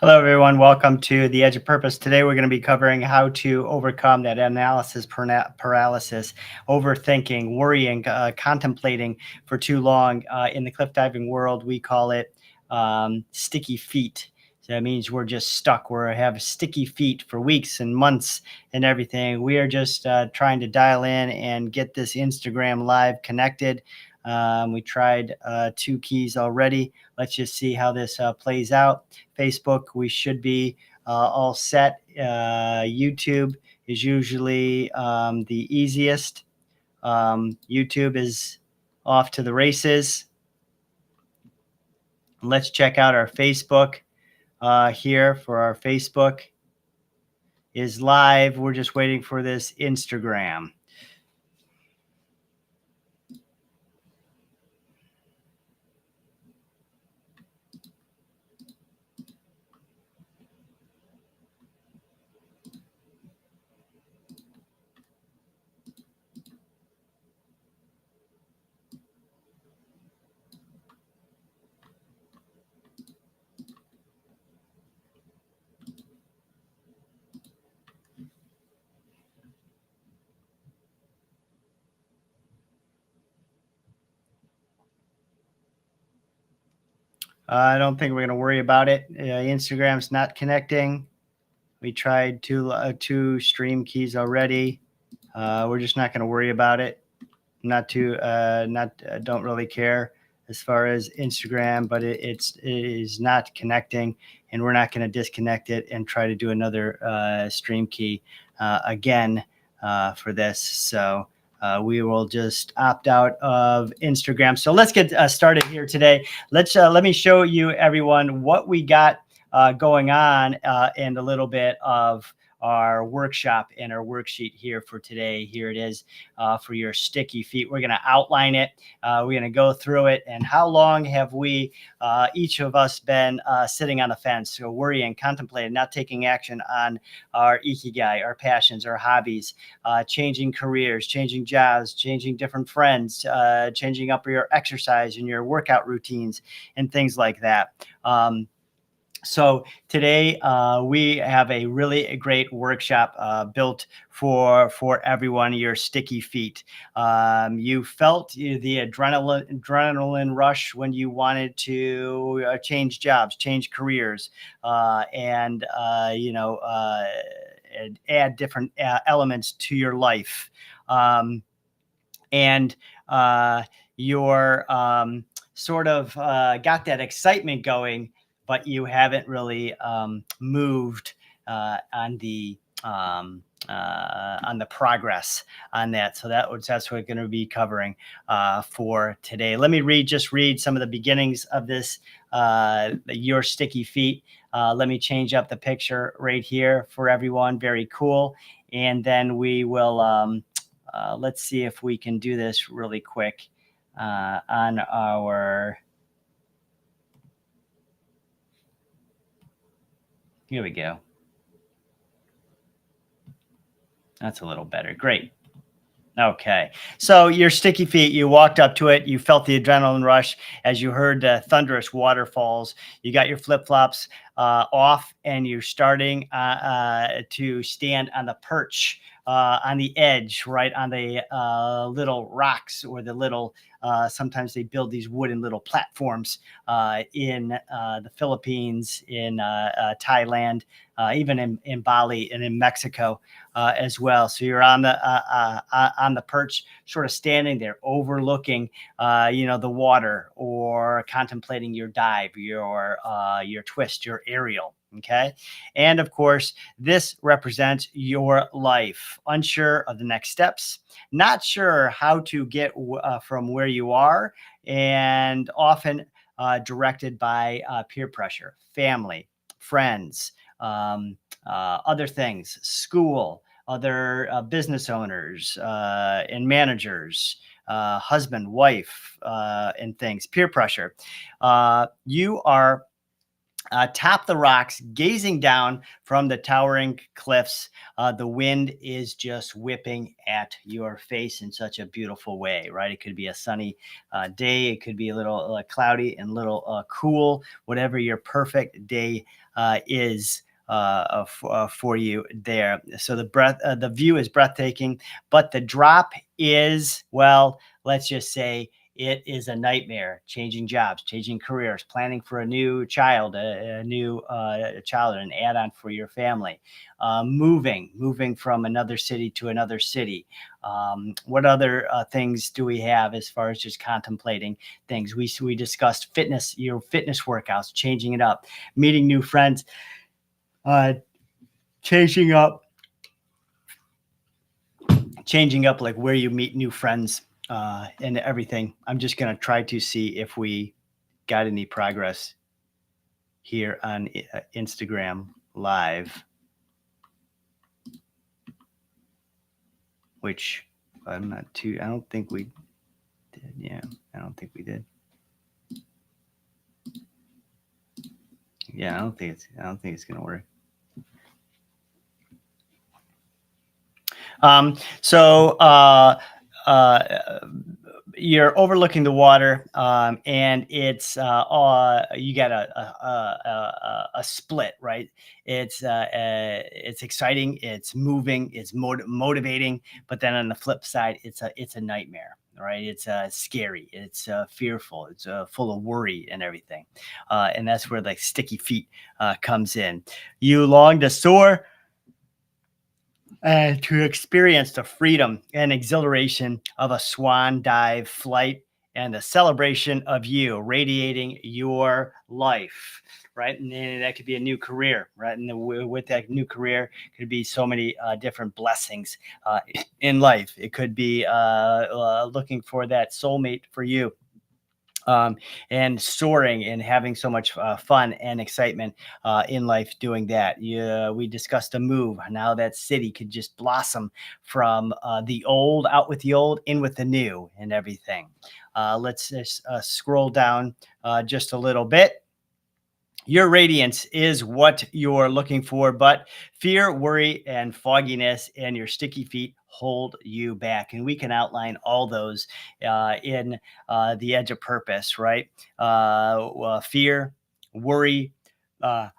Hello, everyone. Welcome to The Edge of Purpose. Today, we're going to be covering how to overcome that analysis paralysis, overthinking, worrying, contemplating for too long. In the cliff diving world, we call it sticky feet. So that means we're just stuck. We have sticky feet for weeks and months and everything. We are just trying to dial in and get this Instagram live connected. We tried 2 keys already. Let's just see how this plays out. Facebook, we should be all set. YouTube is usually the easiest. YouTube is off to the races. Let's check out our Facebook here for our Facebook is live. We're just waiting for this Instagram. I don't think we're going to worry about it. Instagram's not connecting. We tried two stream keys already. We're just not going to worry about it. Don't really care as far as Instagram, but it is not connecting, and we're not going to disconnect it and try to do another stream key again for this. So we will just opt out of Instagram. So let's get started here today. Let me show you, everyone, what we got going on and a little bit of our workshop and our worksheet here for today. Here it is for your sticky feet. We're going to outline it. We're going to go through it. And how long have we, each of us, been sitting on the fence, so worrying, contemplating, not taking action on our Ikigai, our passions, our hobbies, changing careers, changing jobs, changing different friends, changing up your exercise and your workout routines and things like that. So today we have a really great workshop built for everyone. Your sticky feet. You felt the adrenaline rush when you wanted to change jobs, change careers, and add different elements to your life. And you're sort of got that excitement going, but you haven't really moved on the progress on that. So that's what we're going to be covering for today. Let me read some of the beginnings of this, your sticky feet. Let me change up the picture right here for everyone. Very cool. And then we will, let's see if we can do this really quick on our, here we go. That's a little better. Great. Okay. So your sticky feet, you walked up to it. You felt the adrenaline rush as you heard the thunderous waterfalls. You got your flip-flops off, and you're starting to stand on the perch, on the edge, right on the little rocks, or the little, sometimes they build these wooden little platforms in the Philippines, in Thailand, even in Bali and in Mexico as well. So you're on the perch, sort of standing there, overlooking, the water, or contemplating your dive, your twist, your aerial. Okay. And of course, this represents your life. Unsure of the next steps, not sure how to get from where you are, and often directed by peer pressure, family, friends, other things, school, other business owners and managers, husband, wife, and things, peer pressure. You are atop the rocks, gazing down from the towering cliffs. The wind is just whipping at your face in such a beautiful way, right? It could be a sunny day, it could be a little cloudy and a little cool, whatever your perfect day is. For you there. So the view is breathtaking, but the drop is, well, let's just say it is a nightmare. Changing jobs, changing careers, planning for a new child, a new child, an add-on for your family, moving from another city to another city. What other things do we have as far as just contemplating things? We discussed fitness, your fitness workouts, changing it up, meeting new friends, uh, changing up like where you meet new friends and everything. I'm just going to try to see if we got any progress here on Instagram Live, which I'm not too, I don't think we did. Yeah, I don't think we did. Yeah, I don't think it's going to work. So you're overlooking the water, and it's you got a split, right? It's exciting, it's moving, it's motivating, but then on the flip side, it's a nightmare. Right, it's scary, it's fearful, it's full of worry and everything, and that's where the sticky feet comes in. You long to soar, to experience the freedom and exhilaration of a swan dive flight and the celebration of you radiating your life, right? And then that could be a new career, right? And with that new career could be so many different blessings in life. It could be looking for that soulmate for you, and soaring and having so much fun and excitement in life doing that. Yeah, we discussed a move. Now that city could just blossom from the old, out with the old, in with the new, and everything. Let's just scroll down just a little bit. Your radiance is what you're looking for, but fear, worry, and fogginess and your sticky feet hold you back. And we can outline all those in the edge of purpose, right? Fear, worry, uh,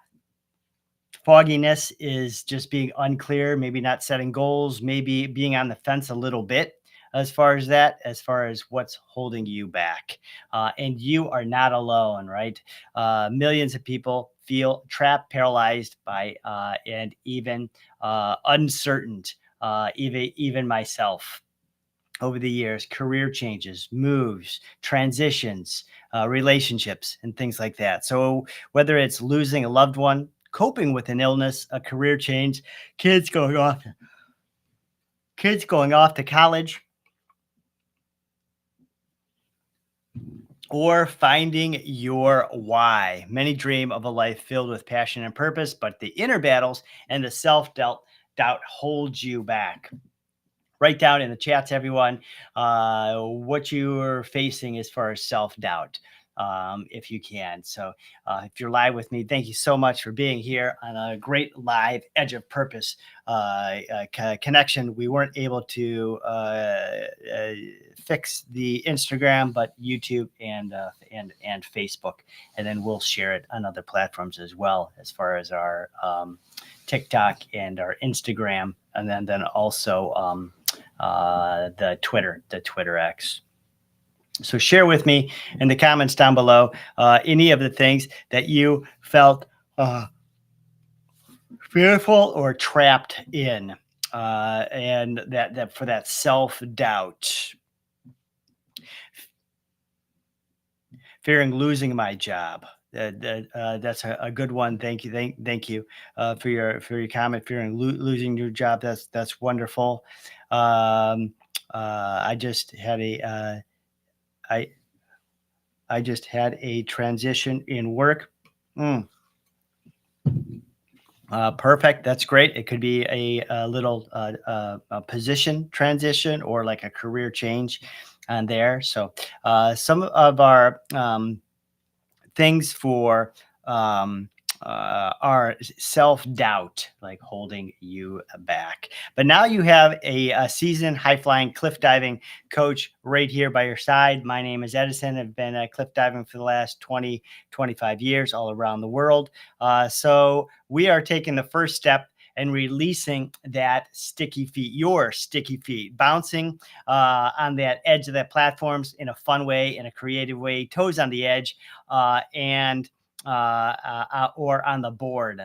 fogginess is just being unclear, maybe not setting goals, maybe being on the fence a little bit as far as that, as far as what's holding you back. And you are not alone, right? Millions of people feel trapped, paralyzed by, and even uncertain, even myself. Over the years, career changes, moves, transitions, relationships, and things like that. So, whether it's losing a loved one, coping with an illness, a career change, kids going off, to college, or finding your why. Many dream of a life filled with passion and purpose, but the inner battles and the self doubt hold you back. Write down in the chats, everyone, what you're facing as far as self-doubt, if you can. So if you're live with me, thank you so much for being here on a great live Edge of Purpose connection. We weren't able to fix the Instagram, but YouTube and Facebook, and then we'll share it on other platforms as well, as far as our TikTok and our Instagram, and then also the Twitter X. So share with me in the comments down below any of the things that you felt fearful or trapped in, and that for that self-doubt. Fearing losing my job. That's a good one. Thank you. Thank you for your comment. Fearing losing your job. That's wonderful. I just had I just had a transition in work. Mm. Perfect. That's great. It could be a little a position transition or like a career change on there. So some of our things for our self-doubt like holding you back. But now you have a seasoned high flying cliff diving coach right here by your side. My name is Edison. I've been cliff diving for the last 20, 25 years all around the world. So we are taking the first step and releasing that sticky feet, your sticky feet, bouncing on that edge of that platforms in a fun way, in a creative way, toes on the edge, and or on the board.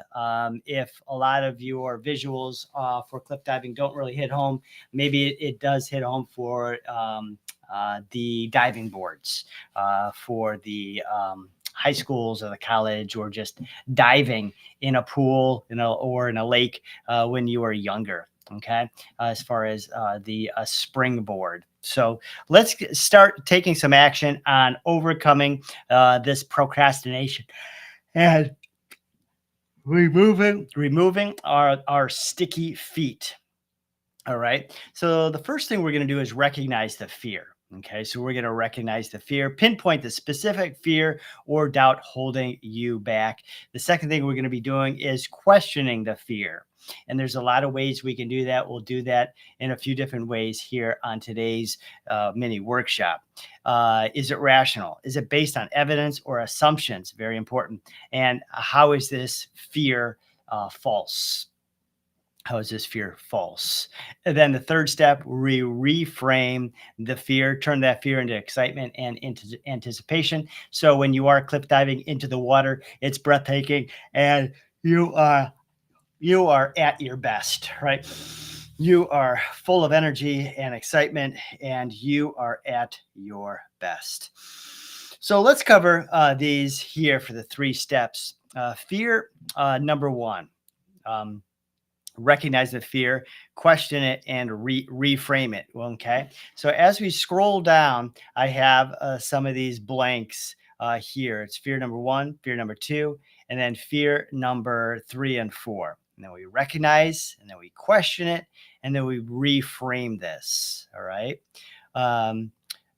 If a lot of your visuals for cliff diving don't really hit home, maybe it does hit home for the diving boards, for the high schools or the college, or just diving in a pool, or in a lake when you were younger. Okay, as far as the springboard. So let's start taking some action on overcoming this procrastination and removing our sticky feet. All right. So the first thing we're going to do is recognize the fear. Okay. So we're going to recognize the fear, pinpoint the specific fear or doubt holding you back. The second thing we're going to be doing is questioning the fear. And there's a lot of ways we can do that. We'll do that in a few different ways here on today's mini workshop. Is it rational? Is it based on evidence or assumptions? Very important. And how is this fear false? How is this fear false? And then the third step, we reframe the fear, turn that fear into excitement and into anticipation. So when you are cliff diving into the water, it's breathtaking and you are at your best, right? You are full of energy and excitement and you are at your best. So let's cover these here for the three steps. Fear number one. Recognize the fear, question it, and reframe it. Okay. So as we scroll down, I have some of these blanks here. It's fear number one, fear number two, and then fear number three and four. And then we recognize, and then we question it, and then we reframe this. All right. I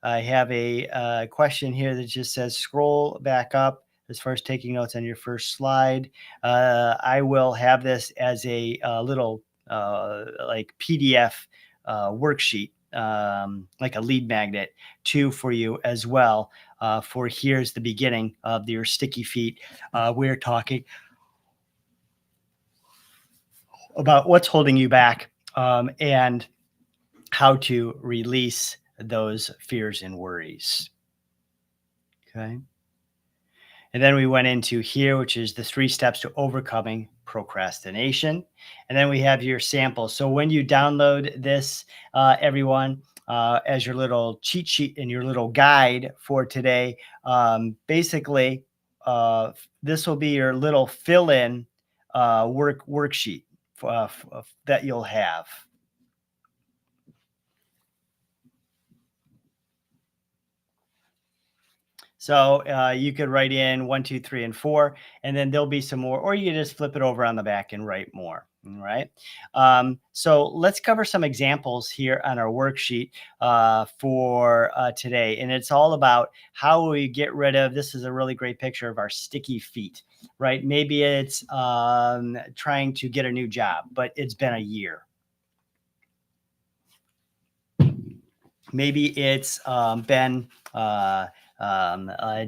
have a question here that just says scroll back up. As far as taking notes on your first slide, I will have this as a little like PDF worksheet, like a lead magnet too for you as well. For here's the beginning of your sticky feet. We're talking about what's holding you back and how to release those fears and worries. Okay. And then we went into here, which is the 3 steps to overcoming procrastination. And then we have your sample. So when you download this, everyone, as your little cheat sheet and your little guide for today, basically, this will be your little fill-in worksheet that you'll have. So you could write in 1, 2, 3, and 4, and then there'll be some more, or you can just flip it over on the back and write more. All right. So let's cover some examples here on our worksheet for today. And it's all about how we get rid of, this is a really great picture of our sticky feet, right? Maybe it's trying to get a new job, but it's been a year. Maybe it's been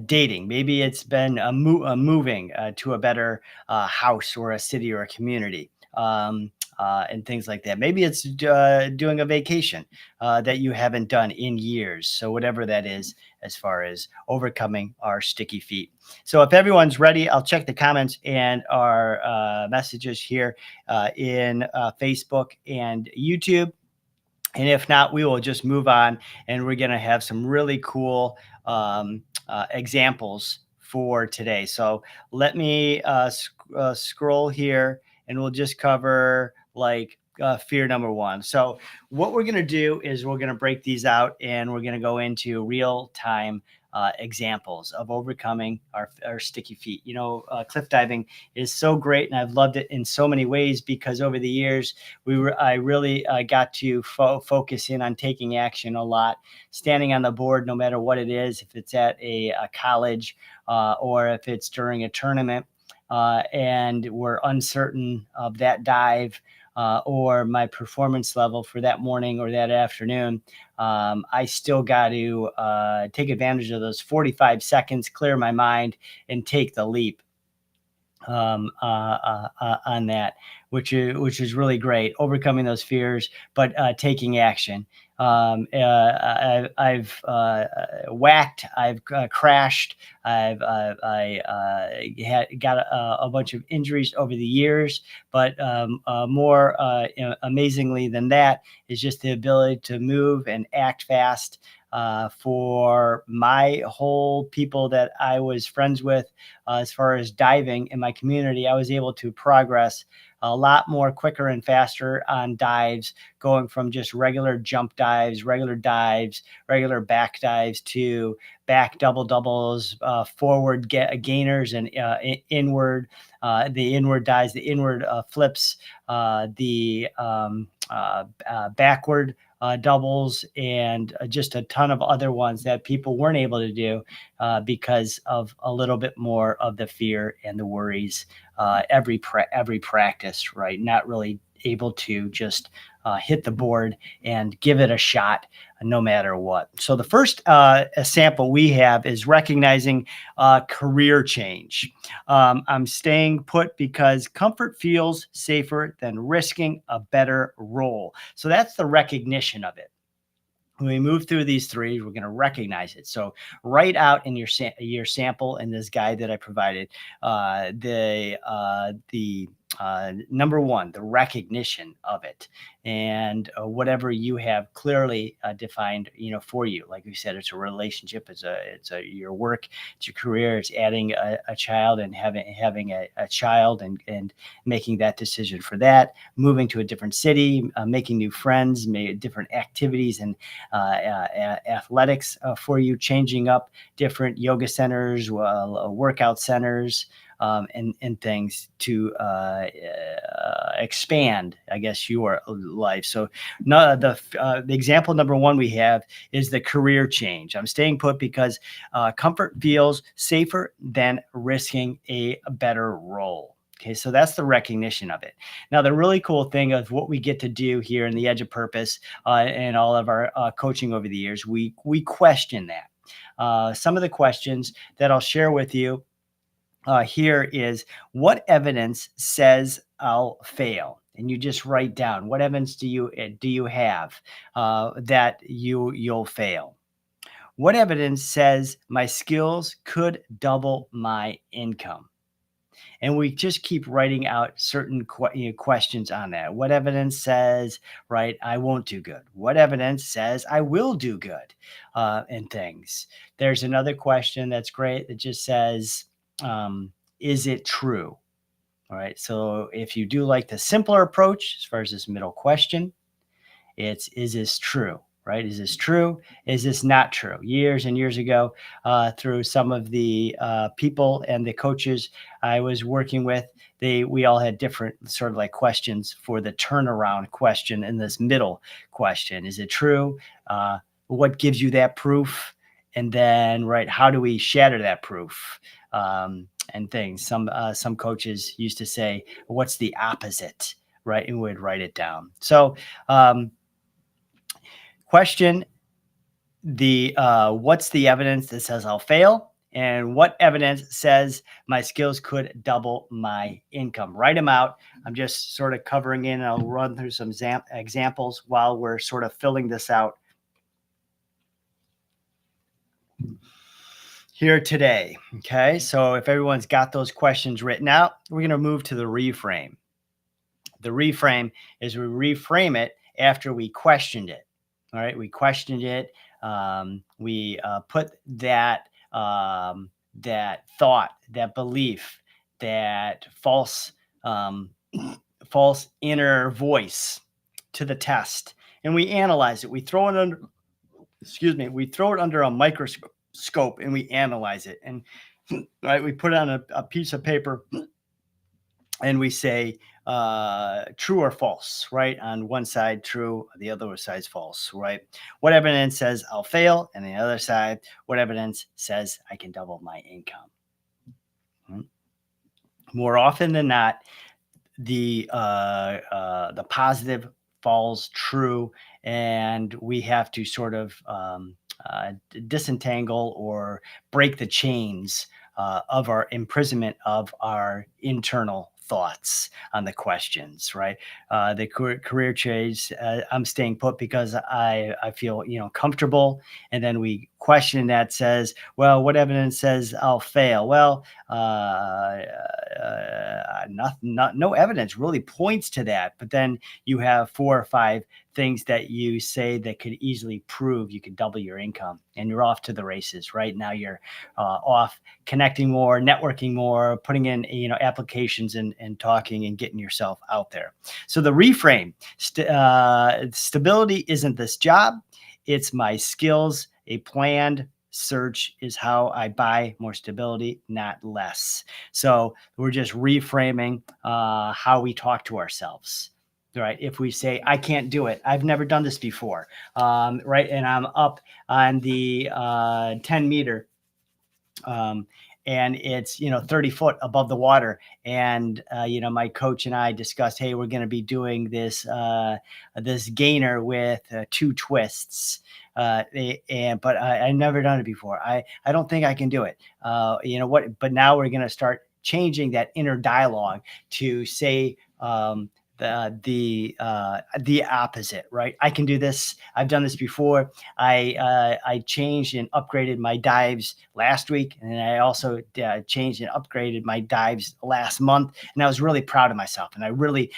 dating. Maybe it's been moving to a better house or a city or a community. And things like that. Maybe it's doing a vacation that you haven't done in years. So whatever that is, as far as overcoming our sticky feet. So if everyone's ready, I'll check the comments and our messages here in Facebook and YouTube. And if not, we will just move on and we're going to have some really cool examples for today. So let me scroll here and we'll just cover like fear number one. So what we're going to do is we're going to break these out and we're going to go into real time examples of overcoming our sticky feet. Cliff diving is so great, and I've loved it in so many ways because over the years, I really got to focus in on taking action a lot, standing on the board, no matter what it is, if it's at a college or if it's during a tournament. and were uncertain of that dive or my performance level for that morning or that afternoon, I still got to take advantage of those 45 seconds, clear my mind, and take the leap on that, which is really great. Overcoming those fears, but taking action. I've whacked, I've crashed, got a bunch of injuries over the years, but more amazingly than that is just the ability to move and act fast. For my whole people that I was friends with, as far as diving in my community, I was able to progress a lot more quicker and faster on dives, going from just regular jump dives, regular back dives to back double doubles, forward gainers, and inward, the inward dives, the inward flips, the backward doubles, and just a ton of other ones that people weren't able to do because of a little bit more of the fear and the worries every practice, right? Not really able to just hit the board and give it a shot no matter what. So the first sample we have is recognizing career change. I'm staying put because comfort feels safer than risking a better role. So that's the recognition of it. When we move through these three, we're going to recognize it. So write out in your sample in this guide that I provided the number one, the recognition of it, and whatever you have clearly defined, for you. Like we said, it's a relationship, it's your work, it's your career, it's adding a child and having a child and making that decision for that, moving to a different city, making new friends, different activities and athletics for you, changing up different yoga centers, workout centers, and things to expand, I guess, your life. So the example number one we have is the career change. I'm staying put because comfort feels safer than risking a better role. Okay, so that's the recognition of it. Now, the really cool thing of what we get to do here in the Edge of Purpose and all of our coaching over the years, we question that. Some of the questions that I'll share with you here is, what evidence says I'll fail? And you just write down, what evidence do you have that you'll fail? What evidence says my skills could double my income? And we just keep writing out certain questions on that. What evidence says, right, I won't do good? What evidence says I will do good? And things. There's another question that's great that just says, is it true? All right. So if you do like the simpler approach, as far as this middle question, it's, is this true? Right? Is this true? Is this not true? Years and years ago, through some of the people and the coaches I was working with, we all had different sort of like questions for the turnaround question in this middle question. Is it true? What gives you that proof? And then, right, how do we shatter that proof? And things. Some coaches used to say, "What's the opposite?" Right, and would write it down. So. Question the what's the evidence that says I'll fail, and what evidence says my skills could double my income? Write them out. I'm just sort of covering in. I'll run through some examples while we're sort of filling this out here today. Okay, so if everyone's got those questions written out, we're going to move to the reframe. The reframe is we reframe it after we questioned it. All right, we questioned it. We put that that thought, that belief, that false false inner voice to the test, and we analyze it. We throw it under. Excuse me. We throw it under a microscope and we analyze it. And right, we put it on a piece of paper and we say true or false, right? On one side, true, the other side's false, right? What evidence says I'll fail? And the other side, what evidence says I can double my income? more often than not, the positive falls true, and we have to sort of disentangle or break the chains of our imprisonment of our internal thoughts on the questions, right? The career change, I'm staying put because I feel, comfortable. And then we question that says, well, what evidence says I'll fail? Well, no evidence really points to that. But then you have 4 or 5 things that you say that could easily prove you could double your income, and you're off to the races. Right now, you're off connecting more, networking more, putting in applications, and talking and getting yourself out there. So the reframe: stability isn't this job; it's my skills. A planned search is how I buy more stability, not less. So we're just reframing how we talk to ourselves. Right. If we say, I can't do it, I've never done this before. Right. And I'm up on the 10 meter, um, and it's 30 foot above the water, and my coach and I discussed, hey, we're going to be doing this gainer with 2 twists, but I never done it before. I don't think I can do it. What? But now we're going to start changing that inner dialogue to say, the opposite. Right? I can do this. I've done this before. I changed and upgraded my dives last week, and I also changed and upgraded my dives last month, and I was really proud of myself. And I really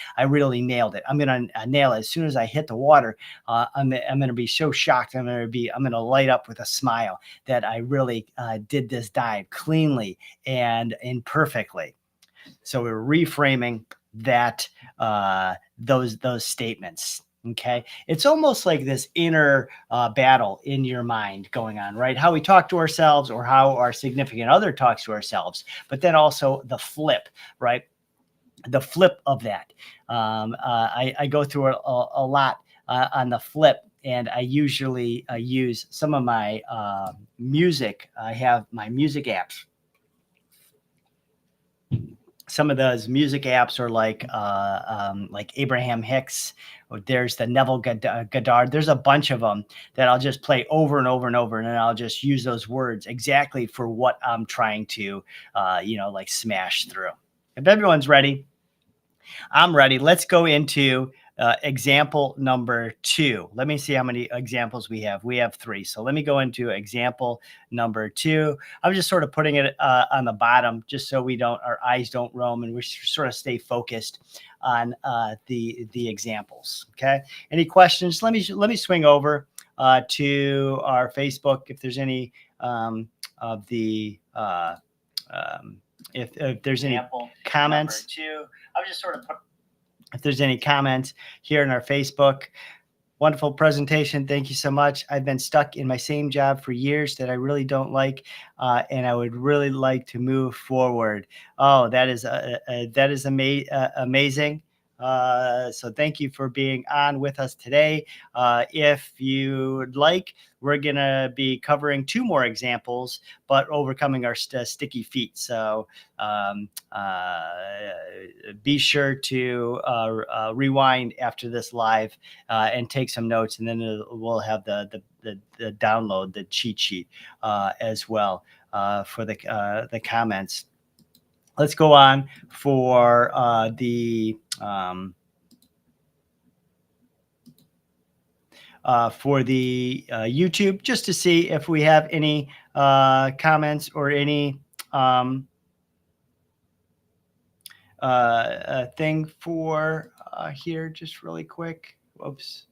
nailed it. I'm gonna nail it as soon as I hit the water. I'm gonna be so shocked. I'm gonna light up with a smile that I really did this dive cleanly and imperfectly. So we're reframing that those statements. Okay, it's almost like this inner battle in your mind going on, right? How we talk to ourselves, or how our significant other talks to ourselves, but then also the flip, right? The flip of that. I go through a lot on the flip, and I usually use some of my music. I have my music apps. Some of those music apps are like Abraham Hicks, or there's the Neville Goddard. There's a bunch of them that I'll just play over and over and over, and then I'll just use those words exactly for what I'm trying to, like smash through. If everyone's ready, I'm ready. Let's go into example number 2. Let me see how many examples we have. We have 3. So let me go into example number 2. I'm just sort of putting it on the bottom, just so our eyes don't roam, and we sort of stay focused on the examples. Okay. Any questions? Let me swing over to our Facebook if there's any of the if there's any comments. Two. I was just sort of if there's any comments here in our Facebook. Wonderful presentation. Thank you so much. I've been stuck in my same job for years that I really don't like, and I would really like to move forward. Oh, that is amazing. So thank you for being on with us today. If you'd like, we're going to be covering 2 more examples, but overcoming our sticky feet. So be sure to rewind after this live and take some notes, and then we'll have the download, the cheat sheet as well for the comments. Let's go on for the YouTube, just to see if we have any comments or any thing for here, just really quick. Whoops.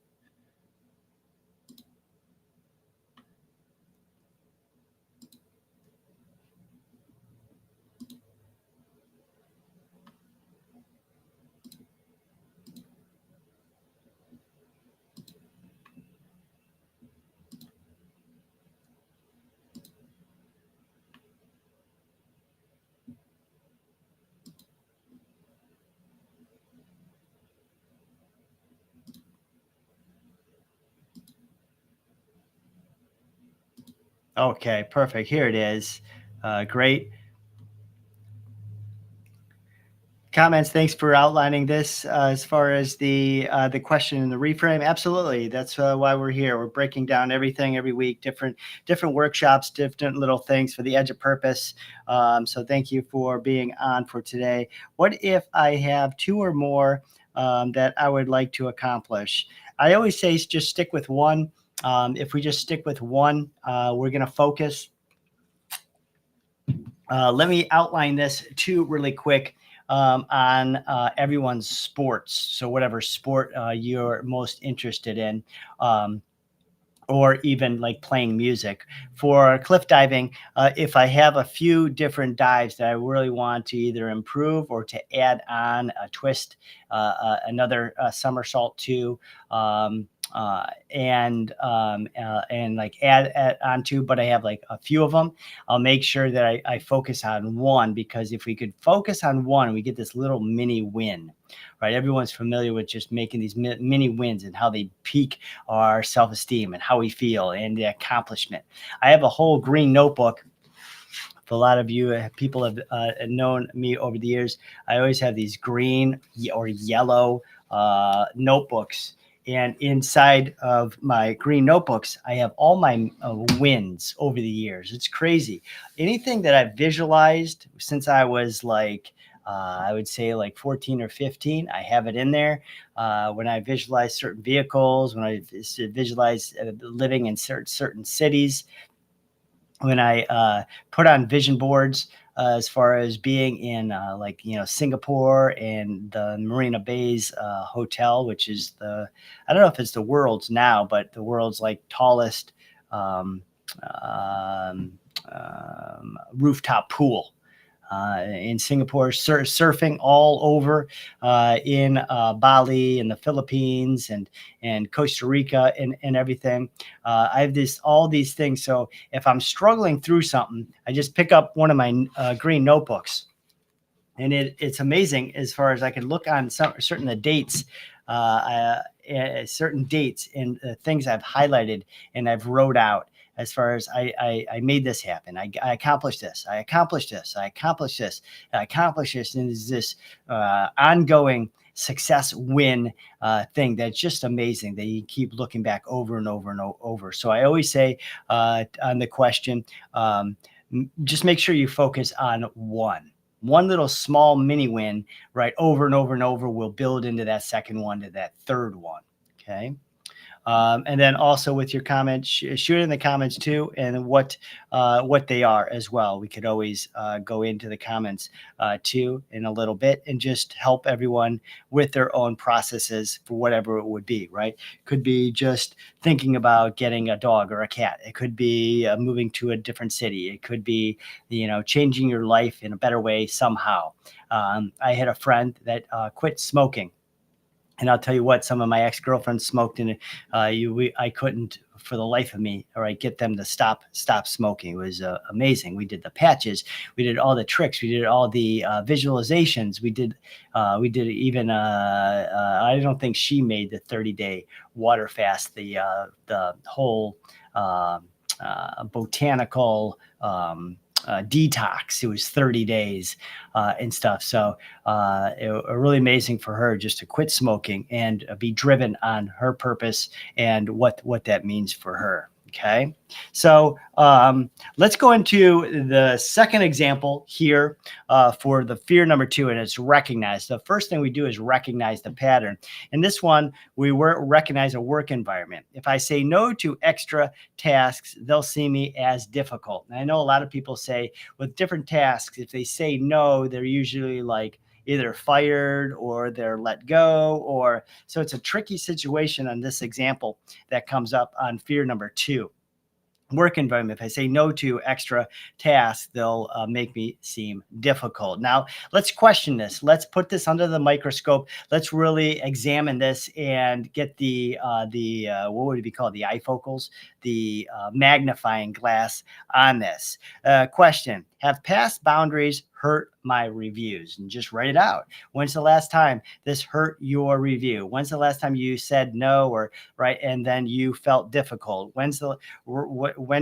Okay, perfect. Here it is. Great. Comments. Thanks for outlining this as far as the question and the reframe. Absolutely, that's why we're here. We're breaking down everything every week, different workshops, different little things for the edge of purpose. So thank you for being on for today. What if I have two or more that I would like to accomplish? I always say just stick with one. If we just stick with one, we're going to focus. Let me outline this too really quick on everyone's sports. So whatever sport you're most interested in. Or even like playing music. For cliff diving, if I have a few different dives that I really want to either improve or to add on a twist, another somersault to, and like add onto, but I have like a few of them. I'll make sure that I focus on one, because if we could focus on one, we get this little mini win, right? Everyone's familiar with just making these mini wins and how they peak our self-esteem and how we feel and the accomplishment. I have a whole green notebook. For a lot of you people have known me over the years, I always have these green or yellow notebooks. And inside of my green notebooks, I have all my wins over the years. It's crazy. Anything that I've visualized since I was like, I would say like 14 or 15, I have it in there. When I visualize certain vehicles, when I visualize living in certain cities, when I put on vision boards as far as being in like, Singapore and the Marina Bay's hotel, which is I don't know if it's the world's now, but the world's like tallest um, um, rooftop pool. In Singapore, surfing all over, in Bali and the Philippines and Costa Rica and everything. I have all these things. So if I'm struggling through something, I just pick up one of my green notebooks, and it's amazing as far as I can look on certain dates, certain dates and things I've highlighted and I've wrote out, as far as I made this happen. I accomplished this. I accomplished this. I accomplished this. I accomplished this. And there's this ongoing success win thing that's just amazing that you keep looking back over and over and over. So I always say on the question, just make sure you focus on one little small mini win, right? Over and over and over will build into that second one, to that third one. Okay. And then also with your comments, shoot in the comments too, and what they are as well. We could always go into the comments too in a little bit and just help everyone with their own processes for whatever it would be, right? Could be just thinking about getting a dog or a cat. It could be moving to a different city. It could be, changing your life in a better way somehow. I had a friend that quit smoking. And I'll tell you what, some of my ex-girlfriends smoked, and I couldn't for the life of me, all right, get them to stop smoking. It was amazing. We did the patches, we did all the tricks, we did all the visualizations, we did even I don't think she made the 30-day water fast, the whole botanical detox. It was 30 days and stuff. So really amazing for her just to quit smoking and be driven on her purpose and what that means for her. Okay, so let's go into the second example here for the fear number 2, and it's recognize. The first thing we do is recognize the pattern. In this one, we recognize a work environment. If I say no to extra tasks, they'll see me as difficult. And I know a lot of people say with different tasks, if they say no, they're usually like either fired or they're let go, or so it's a tricky situation on this example that comes up on fear number 2. Work environment. If I say no to extra tasks, they'll make me seem difficult. Now, let's question this. Let's put this under the microscope. Let's really examine this and get the what would it be called? The ifocals, the magnifying glass on this. Question: have past boundaries hurt my reviews? And just write it out. When's the last time this hurt your review? When's the last time you said no, or right, and then you felt difficult? When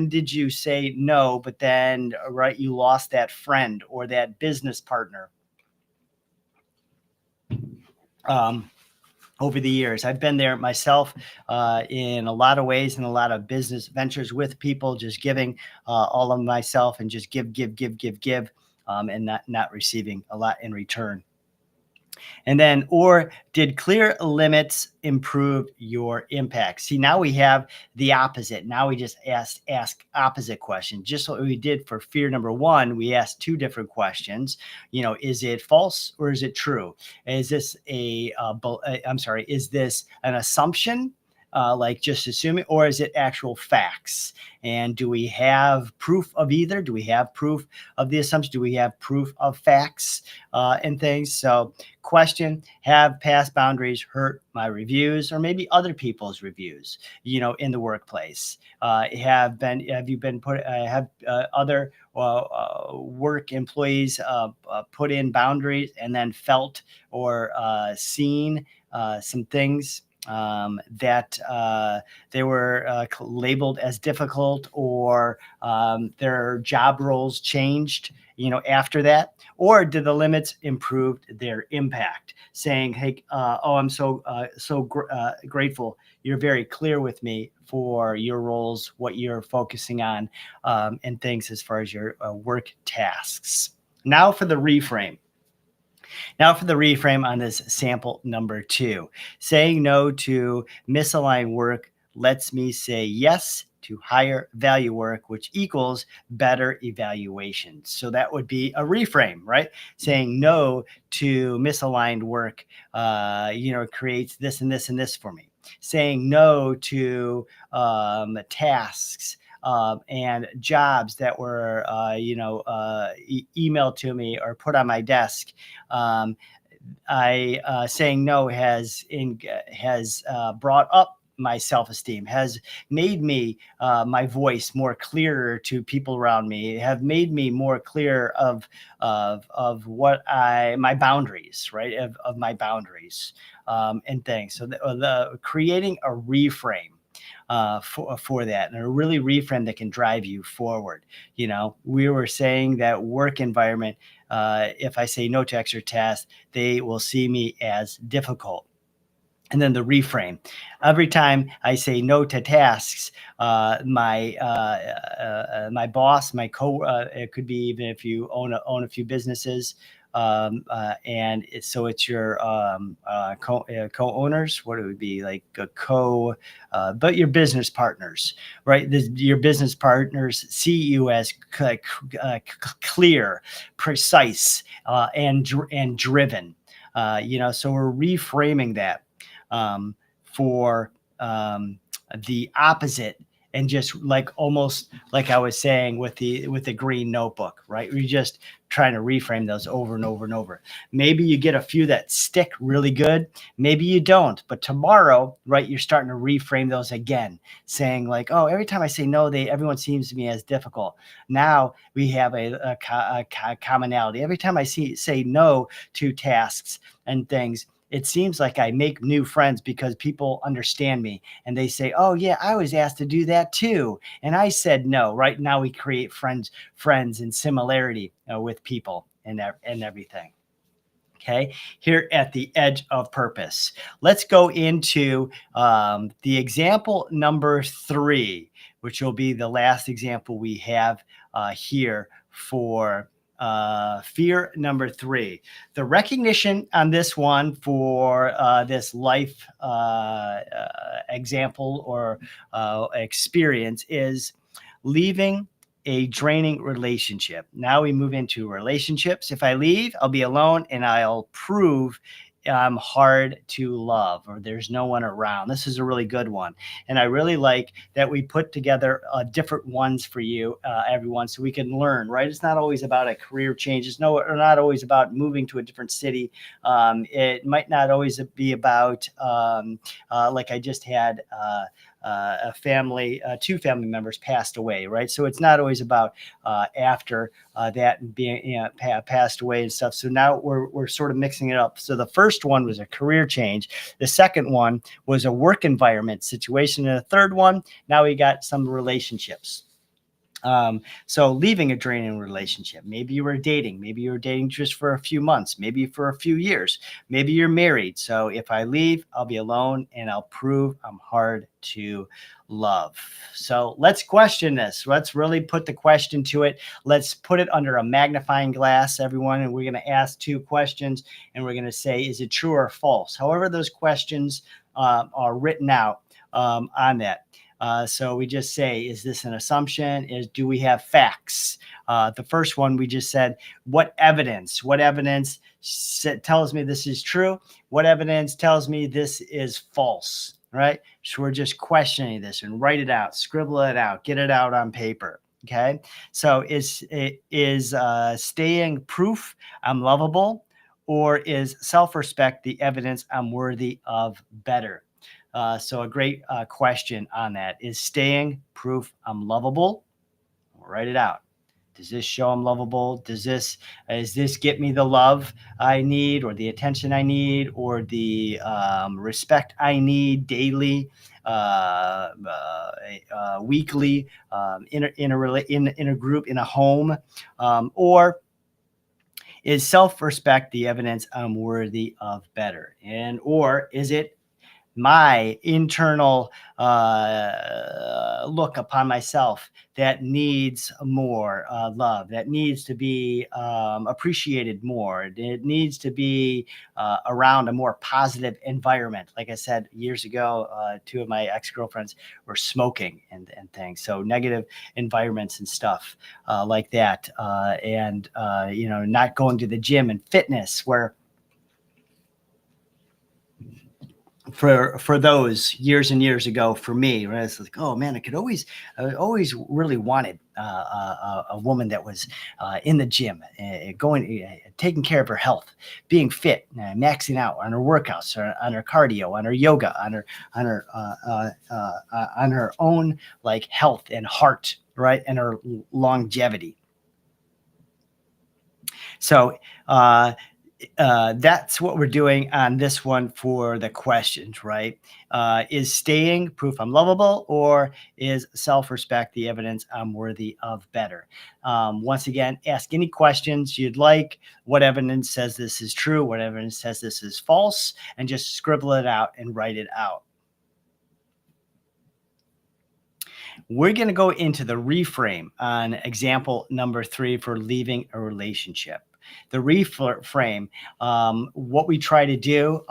did you say no, but then right, you lost that friend or that business partner? Um, over the years. I've been there myself in a lot of ways, in a lot of business ventures with people, just giving all of myself and just give, and not receiving a lot in return. And then, or did clear limits improve your impact? See, now we have the opposite. Now we just ask opposite questions. Just what we did for fear number one, we asked two different questions. Is it false or is it true? Is this I'm sorry, is this an assumption? Like just assuming, or is it actual facts? And do we have proof of either? Do we have proof of the assumption? Do we have proof of facts and things? So, question: have past boundaries hurt my reviews or maybe other people's reviews? In the workplace, have you been put? Have other work employees put in boundaries and then felt or seen some things that they were labeled as difficult, or their job roles changed, after that? Or did the limits improve their impact? Saying, hey, I'm so grateful. You're very clear with me for your roles, what you're focusing on, and things as far as your work tasks. Now for the reframe. On this sample number 2, saying no to misaligned work lets me say yes to higher value work, which equals better evaluations. So that would be a reframe, right? Saying no to misaligned work, creates this and this and this for me. Saying no to tasks and jobs that were, emailed to me or put on my desk. Saying no has brought up my self-esteem, has made me my voice more clearer to people around me, have made me more clear of what my boundaries, right? Of my boundaries and things. So the creating a reframe for that, and a really reframe that can drive you forward. We were saying that work environment, if I say no to extra tasks, they will see me as difficult. And then the reframe: every time I say no to tasks, my boss, it could be even if you own a few businesses, and it's your co-owners. What it would be like a but your business partners, right? Your business partners see you as clear, precise, and driven. So we're reframing that for the opposite, and just like almost like I was saying with the green notebook, right? We're just trying to reframe those over and over and over. Maybe you get a few that stick really good, maybe you don't, but tomorrow, right, you're starting to reframe those again, saying like, oh, every time I say no, everyone seems to me as difficult. Now we have a commonality. Every time I say no to tasks and things, it seems like I make new friends because people understand me and they say, oh yeah, I was asked to do that too, and I said no. Right now we create friends and similarity with people and everything. Okay, here at the edge of purpose, let's go into the example number 3, which will be the last example we have here for fear number 3. The recognition on this one for this life example or experience is leaving a draining relationship. Now we move into relationships. If I leave, I'll be alone and I'll prove I'm hard to love, or there's no one around. This is a really good one. And I really like that we put together different ones for you, everyone, so we can learn, right? It's not always about a career change. It's not always about moving to a different city. It might not always be about, like I just had, two family members passed away, right? So it's not always about after that being passed away and stuff. So now we're sort of mixing it up. So the first one was a career change. The second one was a work environment situation. And the third one, now we got some relationships. So leaving a draining relationship, maybe you were dating, maybe you were dating just for a few months, maybe for a few years, maybe you're married. So if I leave, I'll be alone and I'll prove I'm hard to love. So let's question this. Let's really put the question to it. Let's put it under a magnifying glass, everyone. And we're going to ask two questions and we're going to say, is it true or false? However, those questions are written out on that. So we just say, is this an assumption? Do we have facts? The first one, we just said, what evidence? What evidence tells me this is true? What evidence tells me this is false? Right? So we're just questioning this and write it out, scribble it out, get it out on paper. Okay. So is staying proof I'm lovable, or is self-respect the evidence I'm worthy of better? So a great question on that is staying proof I'm lovable. I'll write it out. Does this show I'm lovable? Does this get me the love I need, or the attention I need, or the respect I need daily, weekly, in a group, in a home, or is self-respect the evidence I'm worthy of better? And or is it my internal look upon myself that needs more love, that needs to be appreciated more? It needs to be around a more positive environment. Like I said years ago, two of my ex-girlfriends were smoking and things. So negative environments and stuff like that. And not going to the gym and fitness, where for those years and years ago, for me, right, it's like, oh man, I always really wanted a woman that was in the gym, taking care of her health, being fit, maxing out on her workouts, or on her cardio, on her yoga, on her own like health and heart, right, and her longevity. So that's what we're doing on this one for the questions, right? Is staying proof I'm lovable, or is self-respect the evidence I'm worthy of better? Once again, ask any questions you'd like. What evidence says this is true? What evidence says this is false? And just scribble it out and write it out. We're going to go into the reframe on example number 3 for leaving a relationship. The reframe, what we try to do,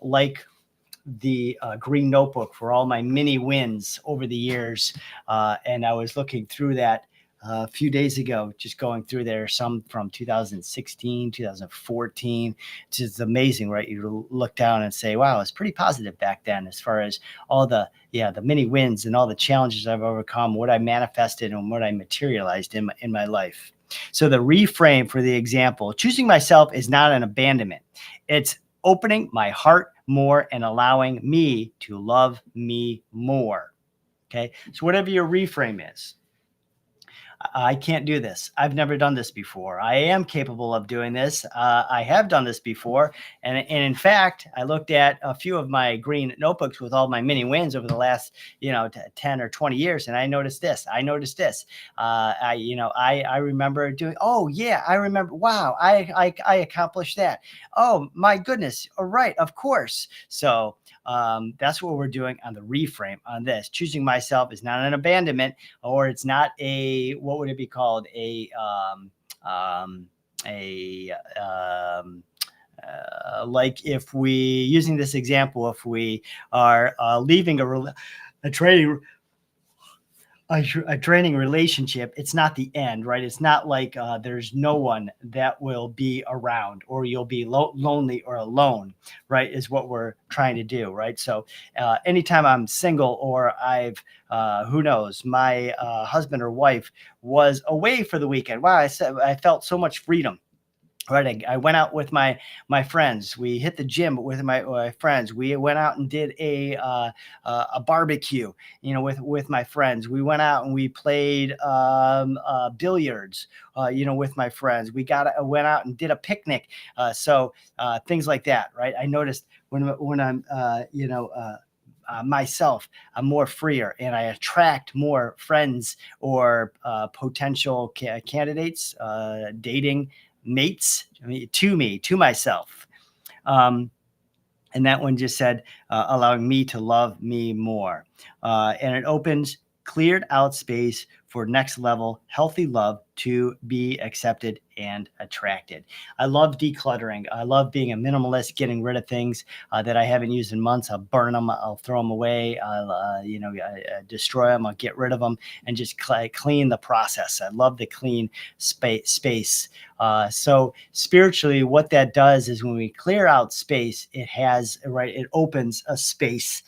like the green notebook for all my mini wins over the years. And I was looking through that a few days ago, just going through there, some from 2016, 2014. It's just amazing, right? You look down and say, wow, it's pretty positive back then, as far as all the many wins and all the challenges I've overcome, what I manifested and what I materialized in my life. So the reframe for the example, choosing myself is not an abandonment. It's opening my heart more and allowing me to love me more. Okay. So whatever your reframe is, I can't do this. I've never done this before. I am capable of doing this. I have done this before. And in fact, I looked at a few of my green notebooks with all my mini wins over the last, 10 or 20 years. And I noticed this. I remember doing, oh yeah, I remember, wow, I accomplished that. Oh my goodness. All right. Of course. So that's what we're doing on the reframe on this. Choosing myself is not an abandonment, or it's not what would it be called? Like if we, using this example, if we are leaving a training relationship, it's not the end, right? It's not like there's no one that will be around, or you'll be lonely or alone, right? Is what we're trying to do, right? So anytime I'm single, or I've, who knows, my husband or wife was away for the weekend. Wow, I felt so much freedom. Right, I went out with my friends. We hit the gym with my friends. We went out and did a barbecue, with my friends. We went out and we played billiards, with my friends. Went out and did a picnic. So things like that, right? I noticed when I'm, myself, I'm more freer, and I attract more friends or potential candidates, dating mates, to me, to myself. Um, and that one just said, allowing me to love me more. And it opens cleared out space for next level healthy love to be accepted and attracted. I love decluttering. I love being a minimalist, getting rid of things that I haven't used in months. I'll burn them, I'll throw them away, I'll destroy them, I'll get rid of them, and just clean the process. I love the clean space. So spiritually, what that does is when we clear out space, it opens a space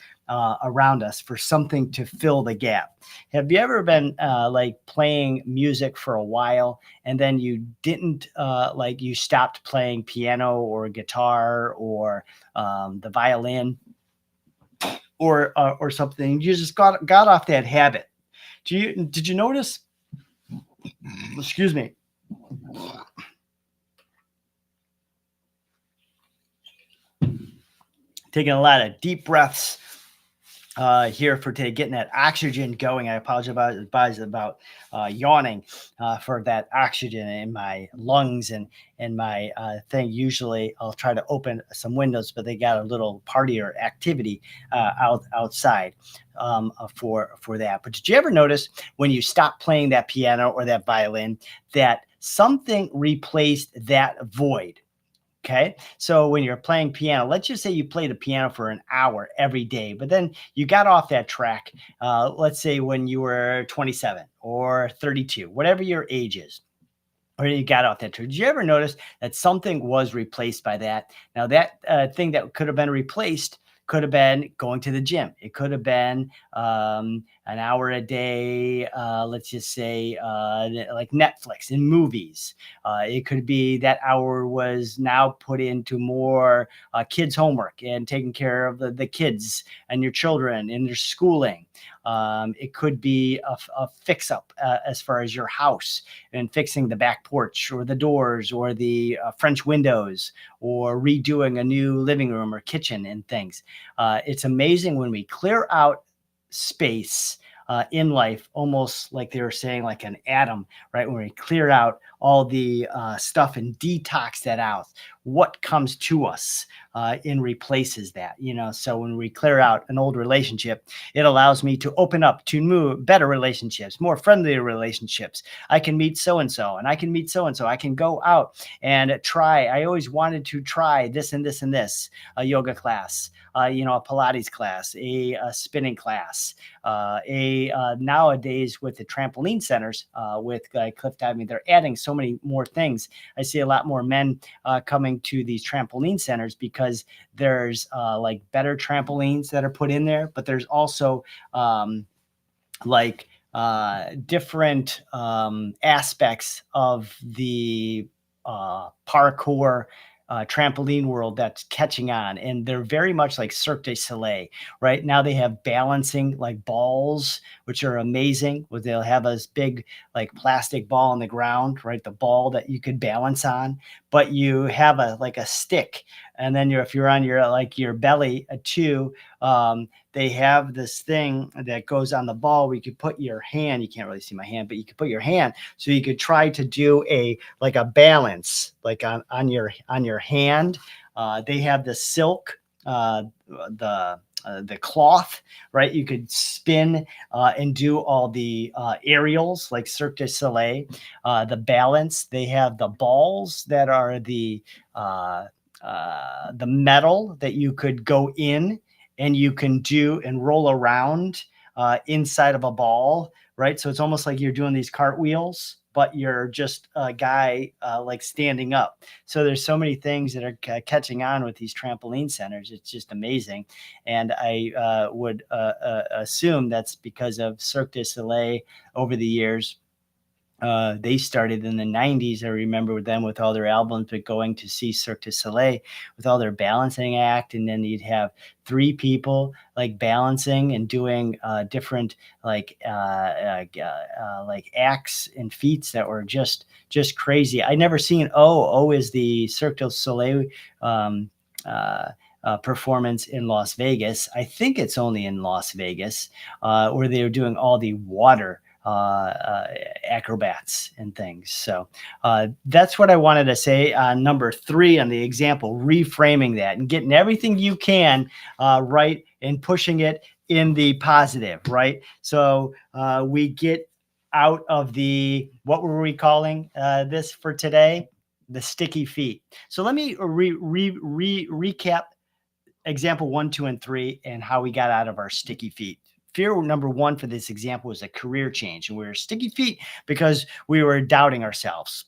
around us for something to fill the gap. Have you ever been like playing music for a while and then you didn't like you stopped playing piano or guitar or the violin or something? You just got off that habit. Did you notice? Excuse me. Taking a lot of deep breaths here for today, getting that oxygen going. I apologize about yawning for that oxygen in my lungs and my thing. Usually I'll try to open some windows, but they got a little party or activity outside for that. But did you ever notice when you stop playing that piano or that violin that something replaced that void? Okay. So when you're playing piano, let's just say you play the piano for an hour every day, but then you got off that track, let's say when you were 27 or 32, whatever your age is, or you got off that track. Did you ever notice that something was replaced by that? Now, that thing that could have been replaced could have been going to the gym. It could have been an hour a day, let's just say like Netflix and movies. It could be that hour was now put into more kids' homework and taking care of the kids and your children and their schooling. It could be a fix up as far as your house and fixing the back porch or the doors or the French windows or redoing a new living room or kitchen and things. It's amazing when we clear out space in life, almost like they were saying, like an atom, right? When we clear out all the stuff and detox that out, what comes to us and replaces that, So when we clear out an old relationship, it allows me to open up to new, better relationships, more friendly relationships. I can meet so-and-so and I can meet so-and-so. I can go out and try. I always wanted to try this and this and this, a yoga class, a Pilates class, a spinning class, nowadays with the trampoline centers, with cliff diving, they're adding so many more things. I see a lot more men coming to these trampoline centers because there's like better trampolines that are put in there, but there's also like different aspects of the parkour trampoline world that's catching on, and they're very much like Cirque du Soleil. Right now they have balancing like balls, which are amazing. Where they'll have a big like plastic ball on the ground, right? The ball that you could balance on, but you have a stick, and then if you're on your belly too, they have this thing that goes on the ball where you could put your hand. You can't really see my hand, but you could put your hand, so you could try to do a balance like on your hand. They have the silk, the cloth, right? You could spin and do all the aerials like Cirque du Soleil. The balance, they have the balls that are the metal that you could go in and you can do and roll around inside of a ball, right? So it's almost like you're doing these cartwheels, but you're just a guy like standing up. So there's so many things that are catching on with these trampoline centers. It's just amazing. And I would assume that's because of Cirque du Soleil over the years. They started in the 90s. I remember them with all their albums, but going to see Cirque du Soleil with all their balancing act. And then you'd have three people like balancing and doing different like acts and feats that were just crazy. I never seen O is the Cirque du Soleil performance in Las Vegas. I think it's only in Las Vegas, where they were doing all the water acrobats and things. So that's what I wanted to say. Number three on the example, reframing that and getting everything you can right and pushing it in the positive, right? So we get out of the, what were we calling this for today? The sticky feet. So let me recap example 1, 2, and 3 and how we got out of our sticky feet. Fear number one for this example was a career change, and we were sticky feet because we were doubting ourselves.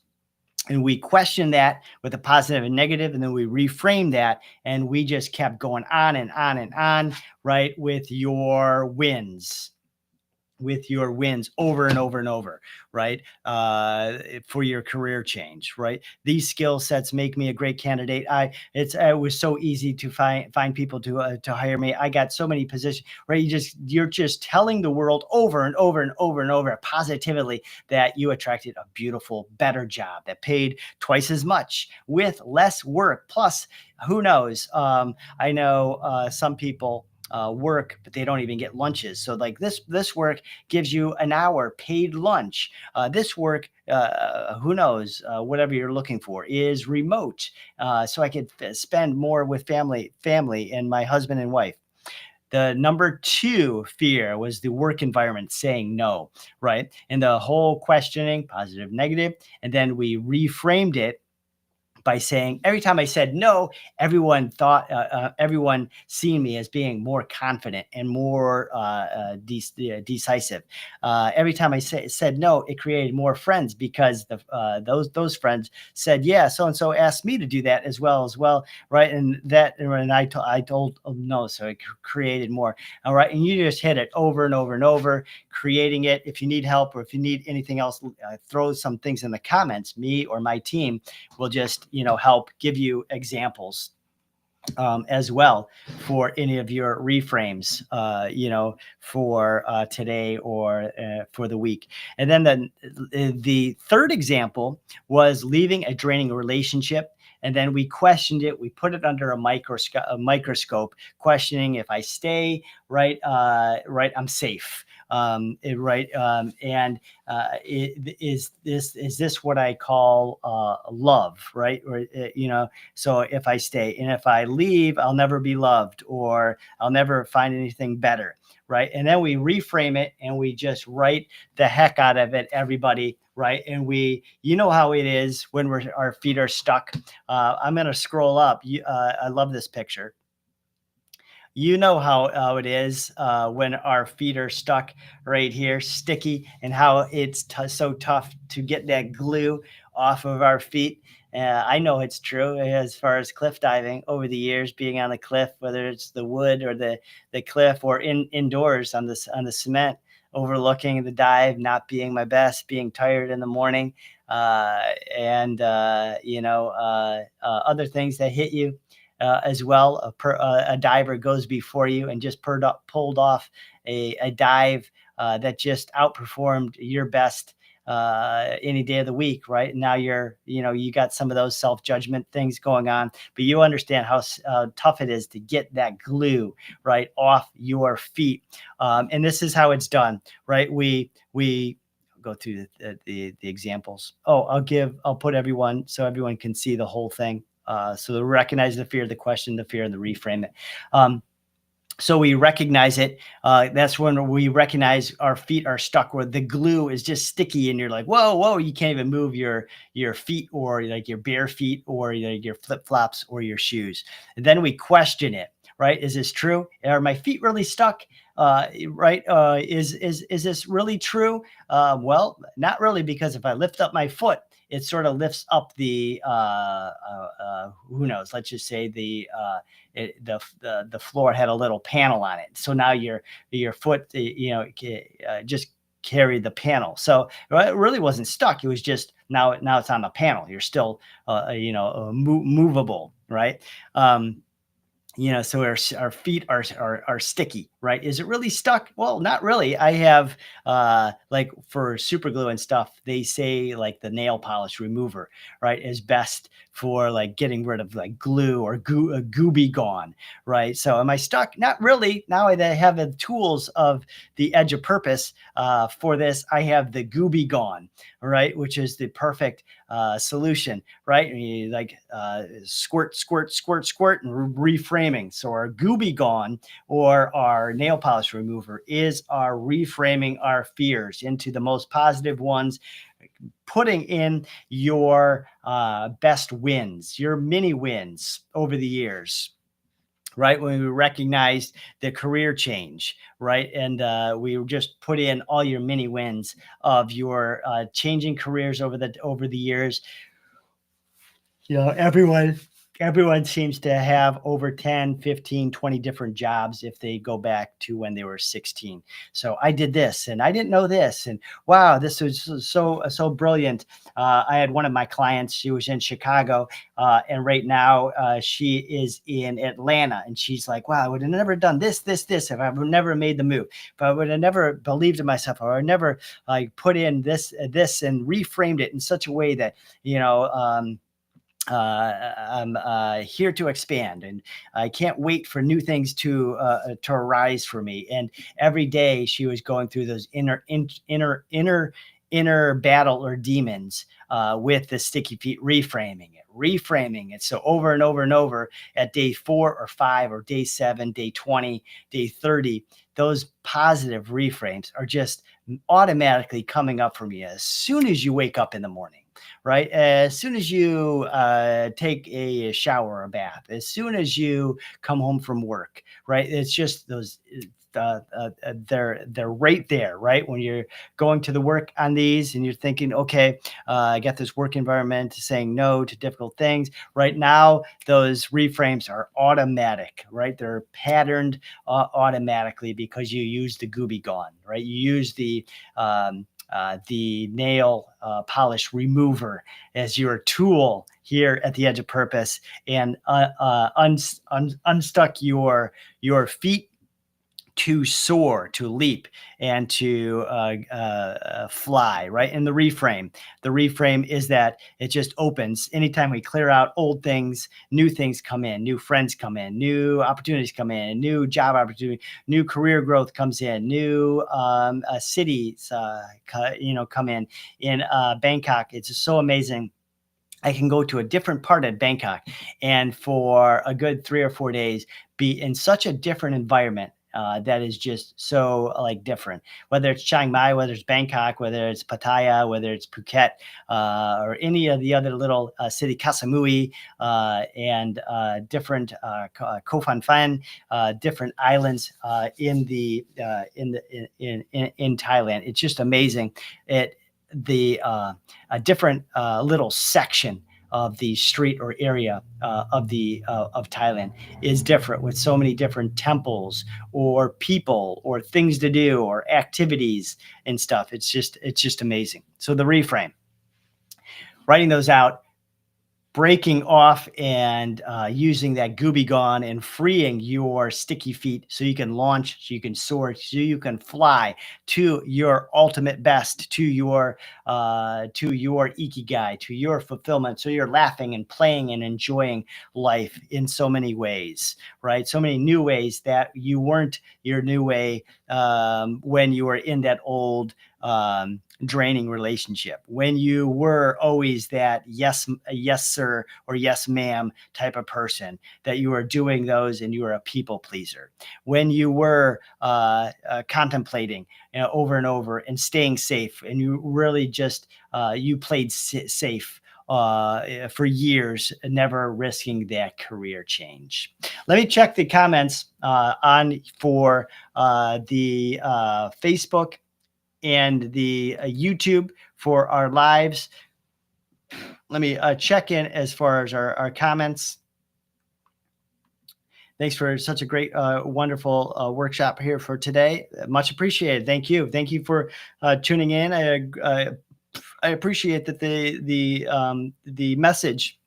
And we questioned that with a positive and negative, and then we reframed that, and we just kept going on and on and on, right? With your wins over and over and over, right? For your career change, right? These skill sets make me a great candidate. It was so easy to find people to hire me. I got so many positions, right? You're just telling the world over and over and over and over positively that you attracted a beautiful, better job that paid twice as much with less work. Plus, who knows? I know some people work, but they don't even get lunches. So like this work gives you an hour paid lunch. This work, who knows, whatever you're looking for is remote. So I could spend more with family and my husband and wife. The number two fear was the work environment saying no, right? And the whole questioning, positive, negative. And then we reframed it by saying every time I said no, everyone seen me as being more confident and more decisive. Every time I said no, it created more friends because those friends said, yeah, so and so asked me to do that as well, right? And I told them no, so it created more. All right, and you just hit it over and over and over, creating it. If you need help or if you need anything else, throw some things in the comments. Me or my team will just help give you examples as well for any of your reframes, for today or for the week. And then the third example was leaving a draining relationship. And then we questioned it. We put it under a microscope, questioning if I stay, right, I'm safe. Right. And is this what I call love, right? Or, so if I stay and if I leave, I'll never be loved or I'll never find anything better. Right. And then we reframe it and we just write the heck out of it, everybody. Right. And you know how it is when our feet are stuck. I'm going to scroll up. I love this picture. You know how it is when our feet are stuck right here, sticky, and how it's so tough to get that glue off of our feet. I know it's true as far as cliff diving over the years, being on the cliff, whether it's the wood or the cliff or indoors on the cement, overlooking the dive, not being my best, being tired in the morning, and other things that hit you as well. A diver goes before you and just pulled off a dive that just outperformed your best any day of the week, right? Now you got some of those self-judgment things going on, but you understand how tough it is to get that glue right off your feet. And this is how it's done, right? We go through the examples. I'll put everyone so everyone can see the whole thing. So to recognize the fear, the question, the fear, and the reframe it. So we recognize it. That's when we recognize our feet are stuck where the glue is just sticky and you're like, whoa, you can't even move your feet or like your bare feet or your flip flops or your shoes. And then we question it, right? Is this true? Are my feet really stuck? Right? Is this really true? Well, not really, because if I lift up my foot, it sort of lifts up the who knows? Let's just say the floor had a little panel on it, so now your foot, just carried the panel. So it really wasn't stuck. It was just now it's on the panel. You're still movable, right? So our feet are sticky, right? Is it really stuck? Well, not really. I have like for super glue and stuff, they say like the nail polish remover, right, is best for like getting rid of like glue or gooby gone, right? So am I stuck? Not really. Now that I have the tools of the Edge of Purpose for this, I have the gooby gone, right, which is the perfect solution, right? And you like squirt, squirt, squirt, squirt, and reframing. So our gooby gone or our nail polish remover is our reframing our fears into the most positive ones, putting in your best wins, your mini wins over the years, right? When we recognized the career change, right? And we just put in all your mini wins of your changing careers over the years. Everyone seems to have over 10, 15, 20 different jobs if they go back to when they were 16. So I did this and I didn't know this, and wow, this was so brilliant. I had one of my clients, she was in Chicago, and right now she is in Atlanta, and she's like, wow, I would have never done this if I would never made the move, if I would have never believed in myself, or I never like put in this and reframed it in such a way that I'm here to expand, and I can't wait for new things to arise for me. And every day she was going through those inner battle or demons with the sticky feet, reframing it. So over and over and over at day 4 or 5 or day 7, day 20, day 30, those positive reframes are just automatically coming up for me as soon as you wake up in the morning, right? As soon as you take a shower or a bath, as soon as you come home from work, right? It's just those. They're right there, right? When you're going to the work on these, and you're thinking, okay, I got this work environment saying no to difficult things. Right now, those reframes are automatic, right? They're patterned automatically because you use the Gooby Gone, right? You use the nail polish remover as your tool here at the Edge of Purpose, and unstuck your feet to soar, to leap, and to fly, right? And the reframe is that it just opens anytime we clear out old things. New things come in, new friends come in, new opportunities come in, new job opportunity, new career growth comes in, new cities come in Bangkok. It's just so amazing. I can go to a different part of Bangkok and for a good 3 or 4 days be in such a different environment that is just so like different. Whether it's Chiang Mai, whether it's Bangkok, whether it's Pattaya, whether it's Phuket, or any of the other little city, Kasamui, and different Koh Phan Phan, different islands in Thailand. It's just amazing. A different little section of the street or area of Thailand is different, with so many different temples or people or things to do or activities and stuff. It's just amazing. So the reframe, writing those out, breaking off and using that Gooby Gone and freeing your sticky feet so you can launch, so you can soar, so you can fly to your ultimate best, to your Ikigai, to your fulfillment. So you're laughing and playing and enjoying life in so many ways, right? So many new ways that you weren't your new way when you were in that old draining relationship, when you were always that yes sir or yes ma'am type of person, that you were doing those and you were a people pleaser, when you were contemplating over and over and staying safe, and you really just you played safe for years, never risking that career change. Let me check the comments on for the Facebook and the YouTube for our lives. Let me check in as far as our comments. Thanks for such a great, wonderful workshop here for today. Much appreciated. Thank you. Thank you for tuning in. I appreciate that the message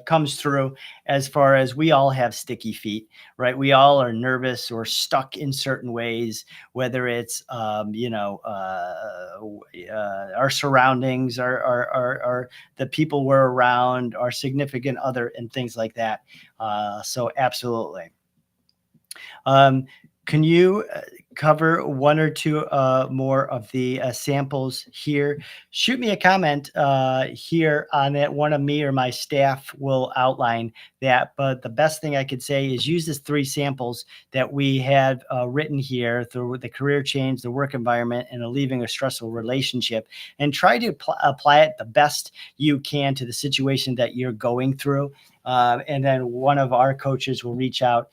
comes through as far as we all have sticky feet, right? We all are nervous or stuck in certain ways, whether it's, our surroundings, our the people we're around, our significant other, and things like that. So absolutely. Um, can you cover one or two more of the samples here? Shoot me a comment here on it. One of me or my staff will outline that. But the best thing I could say is use these three samples that we had written here through the career change, the work environment, and leaving a stressful relationship, and try to apply it the best you can to the situation that you're going through. And then one of our coaches will reach out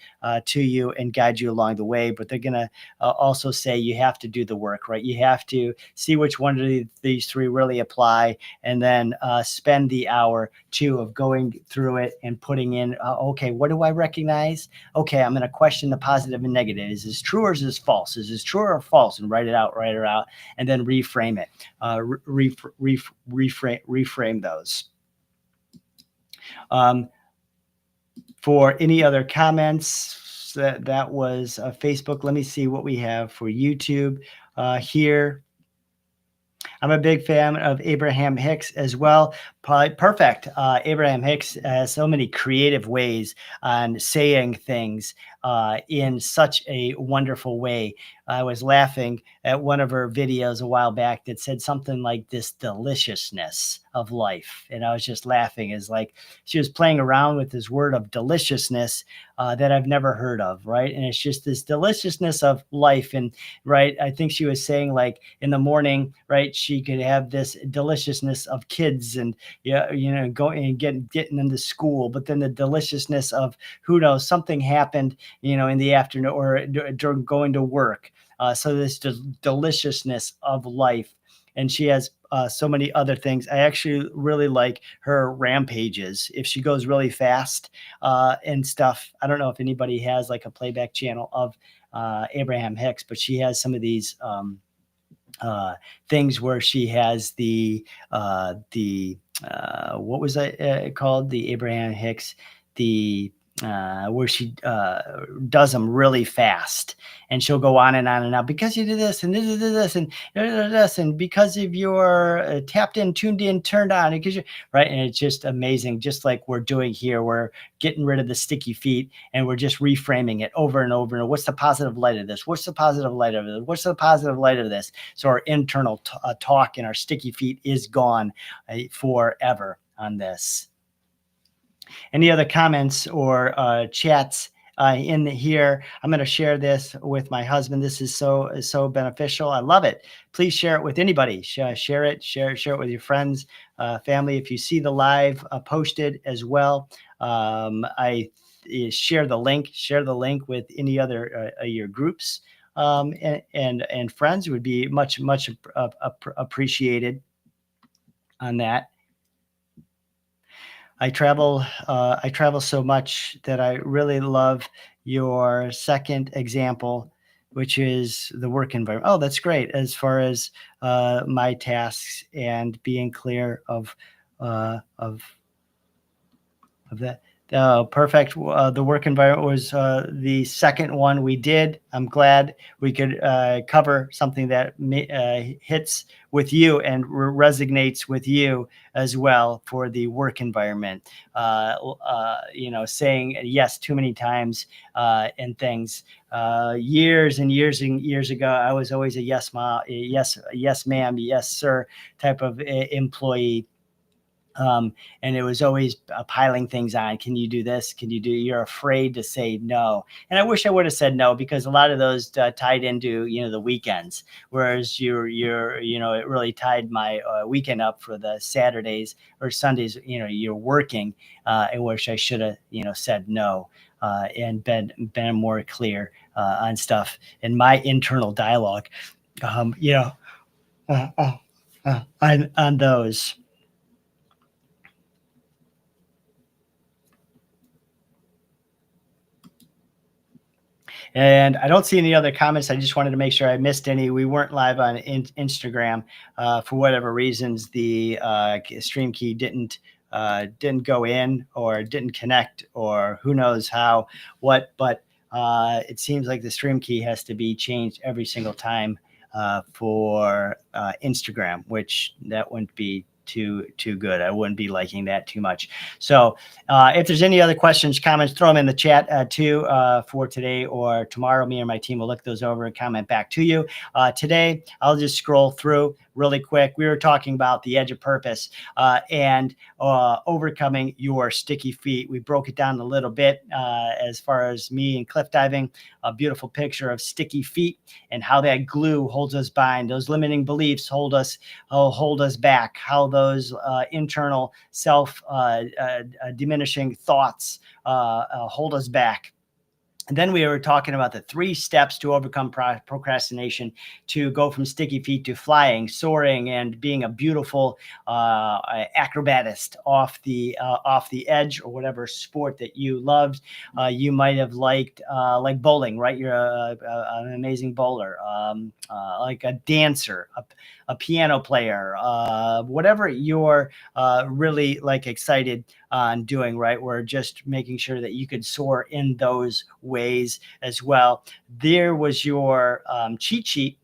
to you and guide you along the way. But they're going to also say you have to do the work, right? You have to see which one of these three really apply, and then spend the hour two of going through it and putting in, okay, what do I recognize? Okay, I'm going to question the positive and negative. Is this true or is this false? Is this true or false? And write it out, and then reframe it, reframe those. For any other comments, that was Facebook. Let me see what we have for YouTube here. I'm a big fan of Abraham Hicks as well. Perfect. Abraham Hicks has so many creative ways on saying things in such a wonderful way. I was laughing at one of her videos a while back that said something like this deliciousness of life. And I was just laughing as like she was playing around with this word of deliciousness that I've never heard of. Right. And it's just this deliciousness of life. And right. I think she was saying like in the morning, right, she could have this deliciousness of kids and, yeah, going and getting them to school, but then the deliciousness of who knows, something happened, in the afternoon or during going to work. So this deliciousness of life. And she has so many other things. I actually really like her rampages. If she goes really fast and stuff, I don't know if anybody has like a playback channel of Abraham Hicks, but she has some of these things where she has the what was that called? The Abraham Hicks, the where she does them really fast, and she'll go on and on and on because you did this and this and this and because of your tapped in, tuned in, turned on, because you right, and it's just amazing. Just like we're doing here, we're getting rid of the sticky feet and we're just reframing it over and over. And what's the positive light of this? What's the positive light of this? What's the positive light of this? So our internal talk and our sticky feet is gone forever on this. Any other comments or chats in here? I'm going to share this with my husband. This is so beneficial. I love it. Please share it with anybody. Share it with your friends, family. If you see the live posted as well, I share the link. Share the link with any other your groups and friends. It would be much appreciated on that. I travel so much that I really love your second example, which is the work environment. Oh, that's great. As far as my tasks and being clear of that. Perfect. The work environment was the second one we did. I'm glad we could cover something that hits with you and resonates with you as well for the work environment. Saying yes too many times and things. Years and years and years ago, I was always a yes, mom, yes, ma'am, yes, sir type of employee. And it was always piling things on. Can you do this? Can you do? You're afraid to say no. And I wish I would have said no, because a lot of those tied into the weekends. Whereas it really tied my weekend up for the Saturdays or Sundays. You're working. I wish I should have said no and been more clear on stuff in my internal dialogue. On those. And I don't see any other comments. I just wanted to make sure I missed any. We weren't live on Instagram for whatever reasons. The stream key didn't didn't go in or didn't connect or who knows what, but it seems like the stream key has to be changed every single time for Instagram, which that wouldn't be too good. I wouldn't be liking that too much. So if there's any other questions, comments, throw them in the chat too for today or tomorrow. Me and my team will look those over and comment back to you. Today, I'll just scroll through really quick. We were talking about the edge of purpose and overcoming your sticky feet. We broke it down a little bit as far as me and cliff diving, a beautiful picture of sticky feet and how that glue holds us bind. Those limiting beliefs hold us back, how those internal self diminishing thoughts hold us back. And then we were talking about the 3 steps to overcome procrastination, to go from sticky feet to flying, soaring, and being a beautiful acrobatist off the edge, or whatever sport that you loved. You might have liked like bowling, right? You're an amazing bowler, like a dancer, a piano player, whatever you're really like excited on doing, right? We're just making sure that you could soar in those ways as well. There was your cheat sheet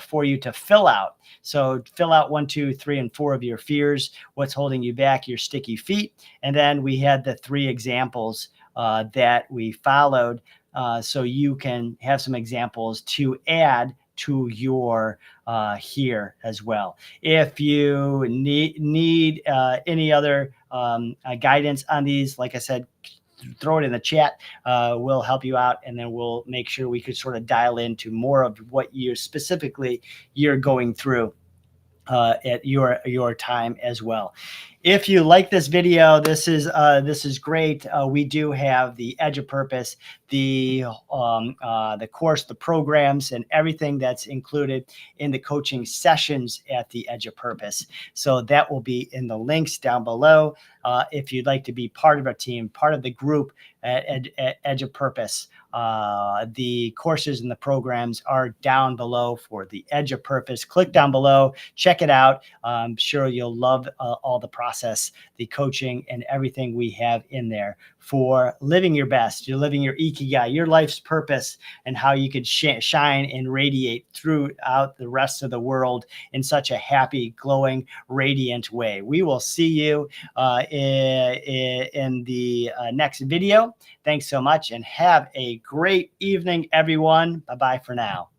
for you to fill out. So fill out 1, 2, 3, and 4 of your fears, what's holding you back, your sticky feet. And then we had the 3 examples that we followed. So you can have some examples to add to your here as well. If you need any other guidance on these, like I said, throw it in the chat. We'll help you out, and then we'll make sure we could sort of dial into more of what you're going through at your time as well. If you like this video, this is great. We do have the Edge of Purpose, the course, the programs, and everything that's included in the coaching sessions at the Edge of Purpose. So that will be in the links down below. If you'd like to be part of our team, part of the group at Edge of Purpose, the courses and the programs are down below for the Edge of Purpose. Click down below, check it out. I'm sure you'll love all the process, the coaching, and everything we have in there for living your best. You're living your Ikigai, your life's purpose, and how you could shine and radiate throughout the rest of the world in such a happy, glowing, radiant way. We will see you in the next video. Thanks so much, and have a great evening, everyone. Bye-bye for now.